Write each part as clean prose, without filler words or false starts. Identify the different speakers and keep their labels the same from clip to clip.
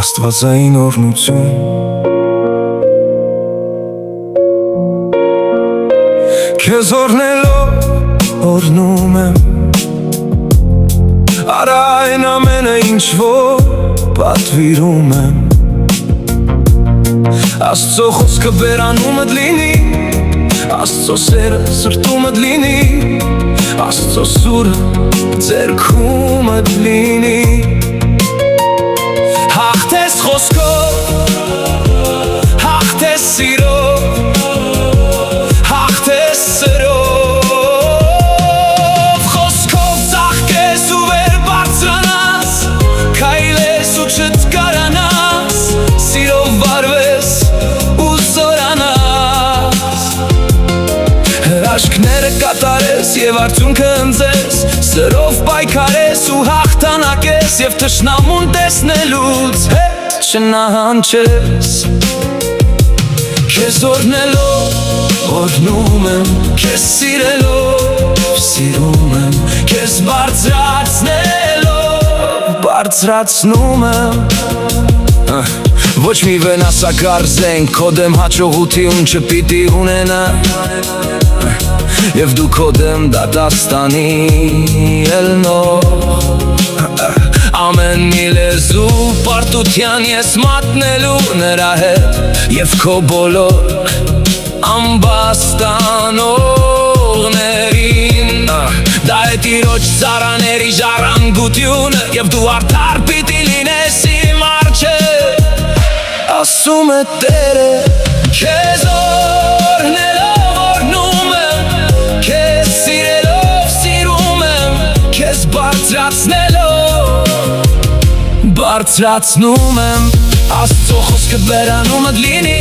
Speaker 1: Աստվածային օրնություն Քեզ օրնելով օրնում եմ Արա այն ամենը ինչ որ պատվիրում եմ Աստծո խոսքը բերանումդ լինի Աստծո սերը սրտումդ լինի Աստծո սուրը ձեռքումդ լինի Հաղթես խոսքով Հաղթես սիրով Հաղթես սրով Խոսքով ծաղկես ու վեր բարձրանաս Քայլես ու չտկարանաս Սիրով վարվես ու զորանաս Հրաշքները կատարես և արդյունքը ընձես Սրով պայքարես ու հաղթանակես Եվ թշնամուն տեսնելուց հետ չնահանջես Քեզ օրնելով օրնում եմ Քեզ սիրելով սիրում եմ Քեզ բարձրացնելով բարձրացնում եմ Ոչ մի վնասակար զենք Քո դեմ հաջողություն չպիտի ունենա Եվ դու քո դեմ դատաստանի ելնող Ամեն մի լեզու պարտության ես մատնելու նրա հետ Եվ քո բոլոր ամբաստանողներին Դա է տիրոջ ծառաների ժառանգությունը Եվ դու արդար պիտի լինես իմ առջև Ասում է Տերը Քեզ օրհնելով օրհնում եմ Քեզ սիրելով սիրում եմ Քեզ բարձրացնելով բարձրացնում եմ Աստծո խոսքը բերանումդ լինի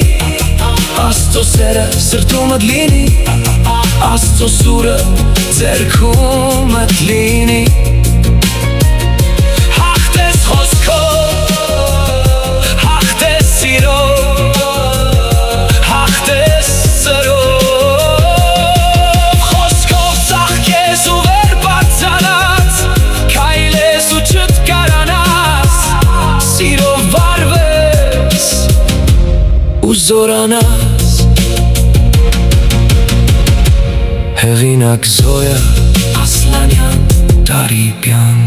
Speaker 1: Աստծո սերը սրտումդ լինի Աստծո սուրը ձեռքումդ լինի Հաղթես խոսքով Հաղթես սիրով Հաղթես սրով Խոսքով ծաղկես ու վեր բարձրանաս Քայլես ու չտկարանաս Սիրով վարվես ու զորանաս Հեղինակ Զոյա Ասլանյան Տարիբյան